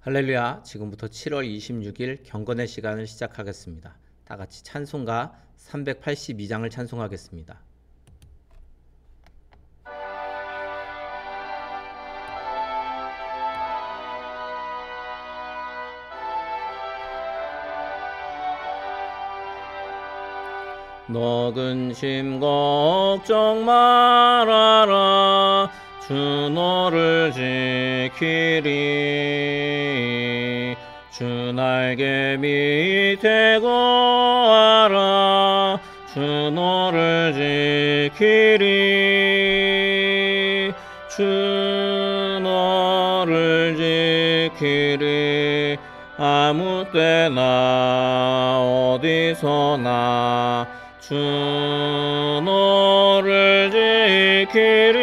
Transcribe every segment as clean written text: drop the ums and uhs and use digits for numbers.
할렐루야. 지금부터 7월 26일 경건의 시간을 시작하겠습니다. 다 같이 찬송가 382장을 찬송하겠습니다. 너 근심 걱정 말아라. 주 너를 지키리. 주 날개 밑에 거하라. 주 너를 지키리. 주 너를 지키리. 아무 때나 어디서나 주 너를 지키리.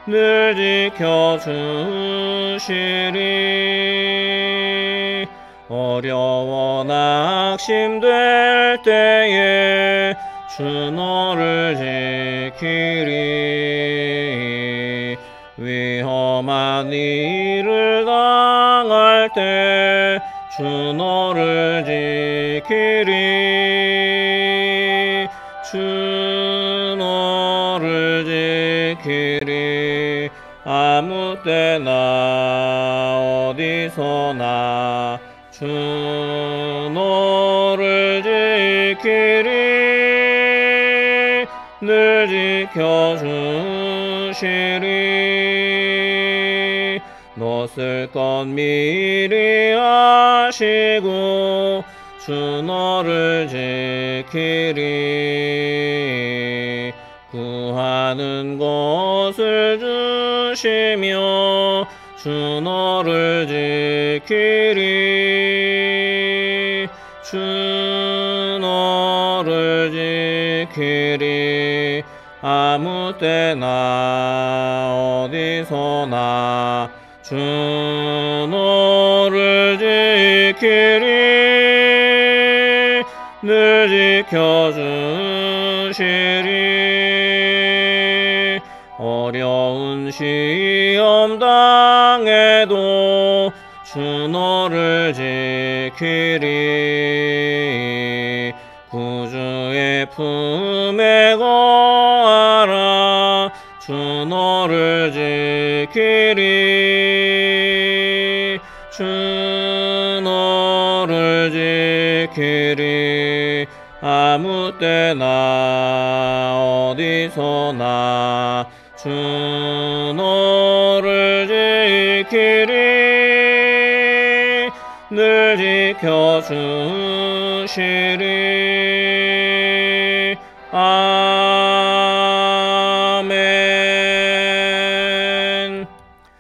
늘 지켜주시리. 어려워 낙심될 때에 주 너를 지키리. 위험한 일을 당할 때 주 너를 지키리. 주 너를 지키리. 아무 때나 어디서나 주 너를 지키리. 늘 지켜주시리. 너 쓸 것 미리 아시고 주 너를 지키리. 구하는 것을 주시며 주 너를 지키리. 주 너를 지키리. 아무 때나 어디서나 주 너를 지키리. 늘 지켜주시리. 어려운 시험 당해도 주 너를 지키리. 구주의 품에 거하라. 주 너를 지키리. 주 너를 지키리. 아무 때나 어디서나 주 너를 지키리. 늘 지켜주시리. 아멘.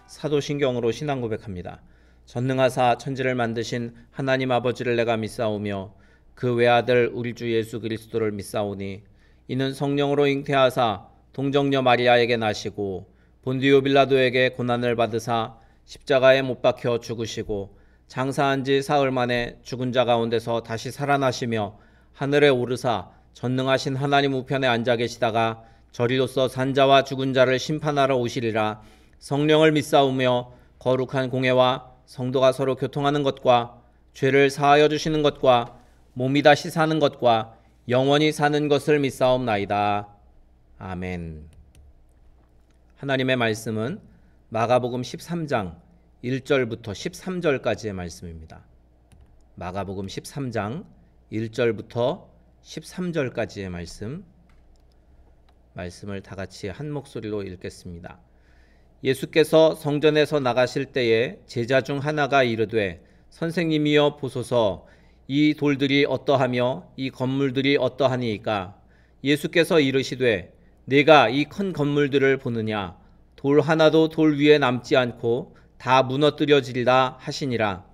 사도신경으로 신앙 고백합니다. 전능하사 천지를 만드신 하나님 아버지를 내가 믿사오며 그 외아들 우리 주 예수 그리스도를 믿사오니 이는 성령으로 잉태하사 동정녀 마리아에게 나시고 본디오 빌라도에게 고난을 받으사 십자가에 못 박혀 죽으시고 장사한 지 사흘 만에 죽은 자 가운데서 다시 살아나시며 하늘에 오르사 전능하신 하나님 우편에 앉아 계시다가 저리로서 산자와 죽은 자를 심판하러 오시리라. 성령을 믿사오며 거룩한 공회와 성도가 서로 교통하는 것과 죄를 사하여 주시는 것과 몸이 다시 사는 것과 영원히 사는 것을 믿사옵나이다. 아멘. 하나님의 말씀은 마가복음 13장 1절부터 13절까지의 말씀입니다. 마가복음 13장 1절부터 13절까지의 말씀을 다 같이 한 목소리로 읽겠습니다. 예수께서 성전에서 나가실 때에 제자 중 하나가 이르되 선생님이여 보소서 이 돌들이 어떠하며 이 건물들이 어떠하니이까. 예수께서 이르시되 네가 이 큰 건물들을 보느냐. 돌 하나도 돌 위에 남지 않고 다 무너뜨려지리라 하시니라.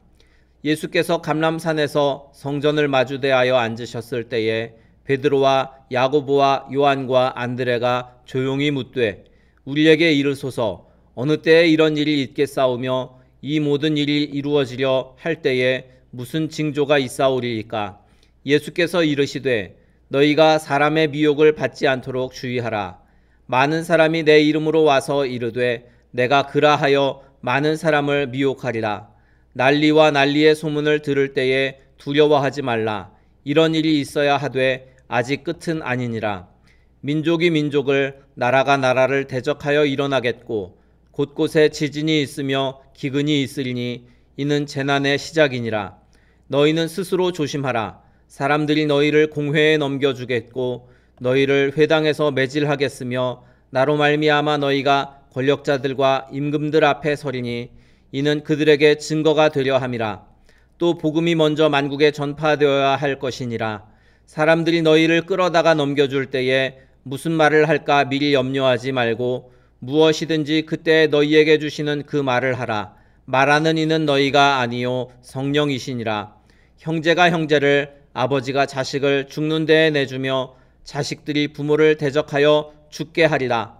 예수께서 감람산에서 성전을 마주대하여 앉으셨을 때에 베드로와 야고보와 요한과 안드레가 조용히 묻되 우리에게 이르소서 어느 때에 이런 일이 있겠사오며 이 모든 일이 이루어지려 할 때에 무슨 징조가 있사오리이까. 예수께서 이르시되 너희가 사람의 미혹을 받지 않도록 주의하라. 많은 사람이 내 이름으로 와서 이르되 내가 그라하여 많은 사람을 미혹하리라. 난리와 난리의 소문을 들을 때에 두려워하지 말라. 이런 일이 있어야 하되 아직 끝은 아니니라. 민족이 민족을, 나라가 나라를 대적하여 일어나겠고 곳곳에 지진이 있으며 기근이 있으리니 이는 재난의 시작이니라. 너희는 스스로 조심하라. 사람들이 너희를 공회에 넘겨주겠고 너희를 회당에서 매질하겠으며 나로 말미암아 너희가 권력자들과 임금들 앞에 서리니 이는 그들에게 증거가 되려 함이라. 또 복음이 먼저 만국에 전파되어야 할 것이니라. 사람들이 너희를 끌어다가 넘겨줄 때에 무슨 말을 할까 미리 염려하지 말고 무엇이든지 그때 너희에게 주시는 그 말을 하라. 말하는 이는 너희가 아니요 성령이시니라. 형제가 형제를, 아버지가 자식을 죽는 데에 내주며 자식들이 부모를 대적하여 죽게 하리라.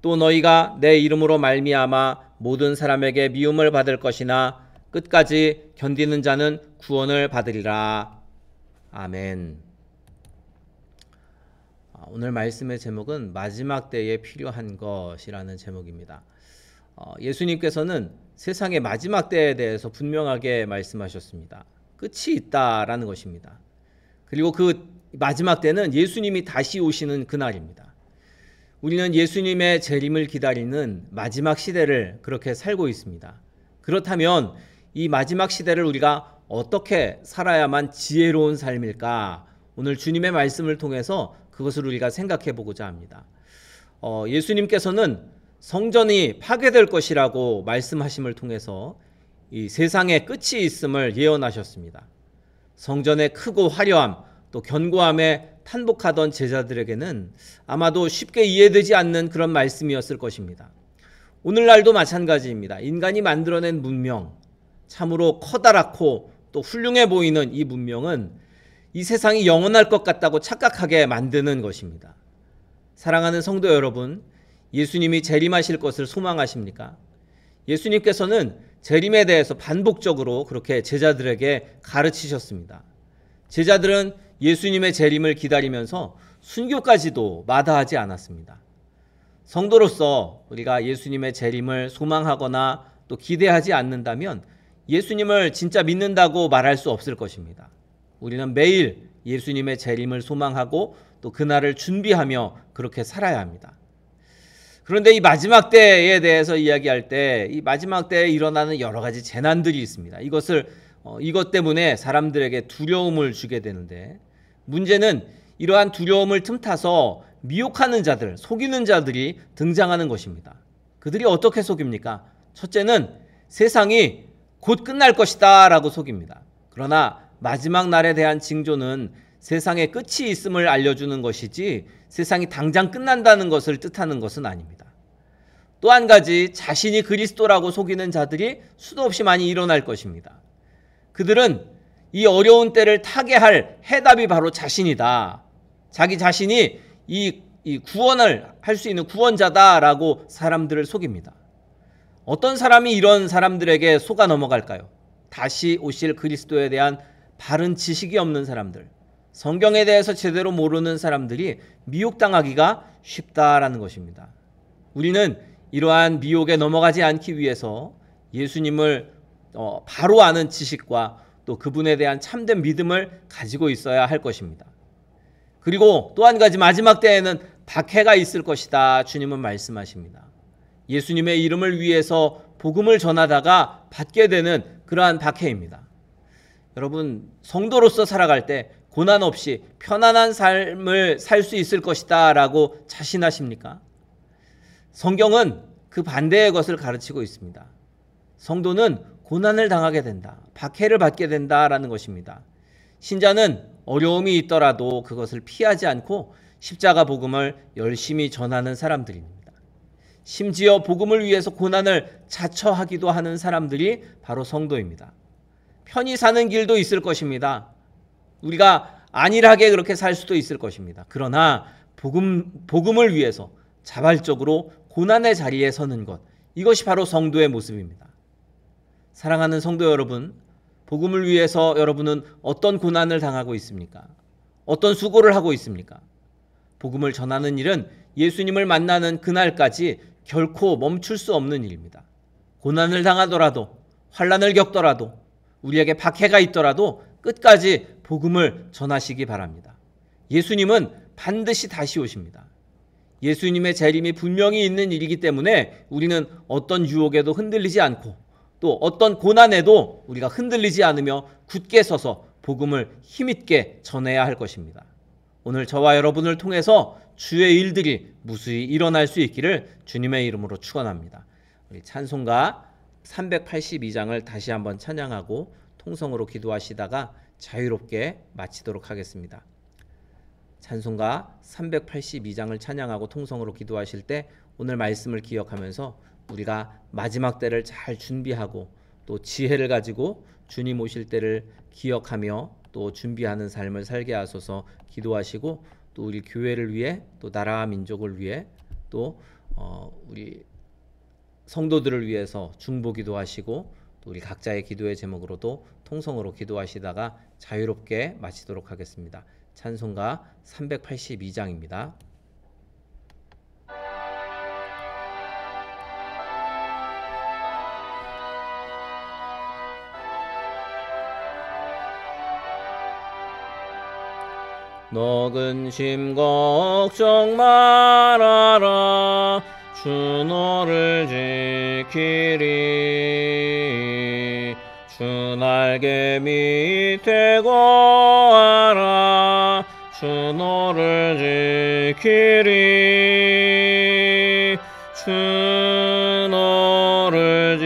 또 너희가 내 이름으로 말미암아 모든 사람에게 미움을 받을 것이나 끝까지 견디는 자는 구원을 받으리라. 아멘. 오늘 말씀의 제목은 마지막 때에 필요한 것이라는 제목입니다. 예수님께서는 세상의 마지막 때에 대해서 분명하게 말씀하셨습니다. 끝이 있다라는 것입니다. 그리고 그 마지막 때는 예수님이 다시 오시는 그날입니다. 우리는 예수님의 재림을 기다리는 마지막 시대를 그렇게 살고 있습니다. 그렇다면 이 마지막 시대를 우리가 어떻게 살아야만 지혜로운 삶일까? 오늘 주님의 말씀을 통해서 그것을 우리가 생각해 보고자 합니다. 예수님께서는 성전이 파괴될 것이라고 말씀하심을 통해서 이 세상의 끝이 있음을 예언하셨습니다. 성전의 크고 화려함 또 견고함에 탄복하던 제자들에게는 아마도 쉽게 이해되지 않는 그런 말씀이었을 것입니다. 오늘날도 마찬가지입니다. 인간이 만들어낸 문명, 참으로 커다랗고 또 훌륭해 보이는 이 문명은 이 세상이 영원할 것 같다고 착각하게 만드는 것입니다. 사랑하는 성도 여러분, 예수님이 재림하실 것을 소망하십니까? 예수님께서는 재림에 대해서 반복적으로 그렇게 제자들에게 가르치셨습니다. 제자들은 예수님의 재림을 기다리면서 순교까지도 마다하지 않았습니다. 성도로서 우리가 예수님의 재림을 소망하거나 또 기대하지 않는다면 예수님을 진짜 믿는다고 말할 수 없을 것입니다. 우리는 매일 예수님의 재림을 소망하고 또 그날을 준비하며 그렇게 살아야 합니다. 그런데 이 마지막 때에 대해서 이야기할 때 이 마지막 때에 일어나는 여러 가지 재난들이 있습니다. 이것 때문에 사람들에게 두려움을 주게 되는데 문제는 이러한 두려움을 틈타서 미혹하는 자들, 속이는 자들이 등장하는 것입니다. 그들이 어떻게 속입니까? 첫째는 세상이 곧 끝날 것이다 라고 속입니다. 그러나 마지막 날에 대한 징조는 세상에 끝이 있음을 알려주는 것이지 세상이 당장 끝난다는 것을 뜻하는 것은 아닙니다. 또 한 가지, 자신이 그리스도라고 속이는 자들이 수도 없이 많이 일어날 것입니다. 그들은 이 어려운 때를 타게 할 해답이 바로 자신이다. 자기 자신이 이 구원을 할 수 있는 구원자다라고 사람들을 속입니다. 어떤 사람이 이런 사람들에게 속아 넘어갈까요? 다시 오실 그리스도에 대한 바른 지식이 없는 사람들, 성경에 대해서 제대로 모르는 사람들이 미혹당하기가 쉽다라는 것입니다. 우리는 이러한 미혹에 넘어가지 않기 위해서 예수님을 바로 아는 지식과 또 그분에 대한 참된 믿음을 가지고 있어야 할 것입니다. 그리고 또 한 가지, 마지막 때에는 박해가 있을 것이다 주님은 말씀하십니다. 예수님의 이름을 위해서 복음을 전하다가 받게 되는 그러한 박해입니다. 여러분, 성도로서 살아갈 때 고난 없이 편안한 삶을 살 수 있을 것이다 라고 자신하십니까? 성경은 그 반대의 것을 가르치고 있습니다. 성도는 고난을 당하게 된다, 박해를 받게 된다라는 것입니다. 신자는 어려움이 있더라도 그것을 피하지 않고 십자가 복음을 열심히 전하는 사람들입니다. 심지어 복음을 위해서 고난을 자처하기도 하는 사람들이 바로 성도입니다. 편히 사는 길도 있을 것입니다. 우리가 안일하게 그렇게 살 수도 있을 것입니다. 그러나 복음을 위해서 자발적으로 고난의 자리에 서는 것, 이것이 바로 성도의 모습입니다. 사랑하는 성도 여러분, 복음을 위해서 여러분은 어떤 고난을 당하고 있습니까? 어떤 수고를 하고 있습니까? 복음을 전하는 일은 예수님을 만나는 그날까지 결코 멈출 수 없는 일입니다. 고난을 당하더라도, 환난을 겪더라도, 우리에게 박해가 있더라도 끝까지 복음을 전하시기 바랍니다. 예수님은 반드시 다시 오십니다. 예수님의 재림이 분명히 있는 일이기 때문에 우리는 어떤 유혹에도 흔들리지 않고 또 어떤 고난에도 우리가 흔들리지 않으며 굳게 서서 복음을 힘있게 전해야 할 것입니다. 오늘 저와 여러분을 통해서 주의 일들이 무수히 일어날 수 있기를 주님의 이름으로 축원합니다. 우리 찬송가 382장을 다시 한번 찬양하고 통성으로 기도하시다가 자유롭게 마치도록 하겠습니다. 찬송가 382장을 찬양하고 통성으로 기도하실 때 오늘 말씀을 기억하면서 우리가 마지막 때를 잘 준비하고 또 지혜를 가지고 주님 오실 때를 기억하며 또 준비하는 삶을 살게 하소서 기도하시고, 또 우리 교회를 위해 또 나라와 민족을 위해 또 우리 성도들을 위해서 중보기도 하시고 또 우리 각자의 기도의 제목으로도 통성으로 기도하시다가 자유롭게 마치도록 하겠습니다. 찬송가 382장입니다. 너 근심 걱정 말아라. 주 너를 지키리. 주 날개 밑에 거하라. 주 너를 지키리. 주 너를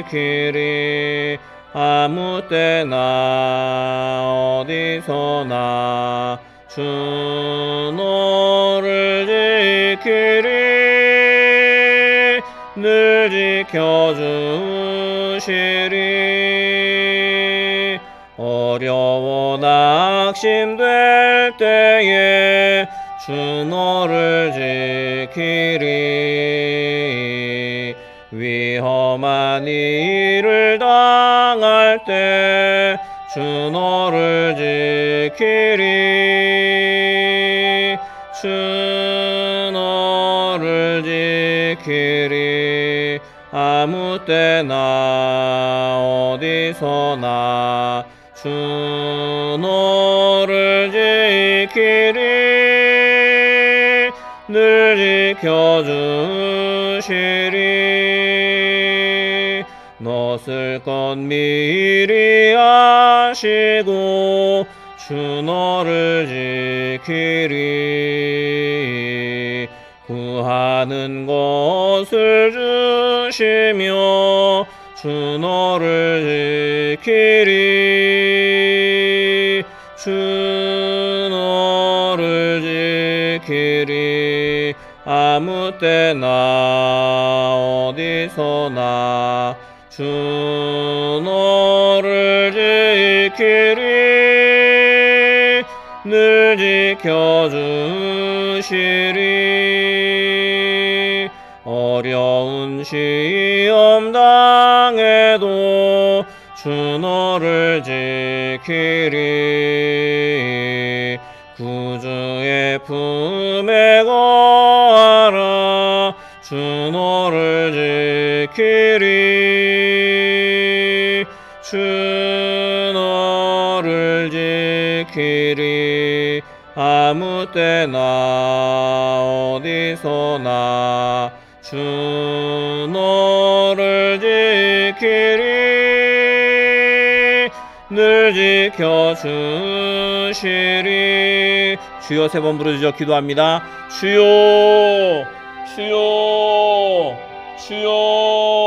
지키리. 아무 때나 어디서나 주 너를 지키리. 늘 지켜주시리. 어려워 낙심될 때에 주 너를 지키리. 위험한 일을 당할 때 주 너를 지키리. 주 너를 지키리. 아무 때나 어디서나 주 너를 지키리. 늘 지켜주시리. 너 쓸 것 미리 아시고 주 너를 지키리. 구하는 것을 주시며 주 너를 지키리. 주 너를 지키리. 아무 때나 어디서나 주 너를 지키리. 늘 지켜주시리. 어려운 시험 당해도 주 너를 지키리. 구주의 품에 거하라. 주 너를 지키리. 주 너를 지키리. 아무 때나 어디서나 주 너를 지키리. 늘 지켜주시리. 주여 세 번 부르짖어 기도합니다. 주여, 주여, 주여.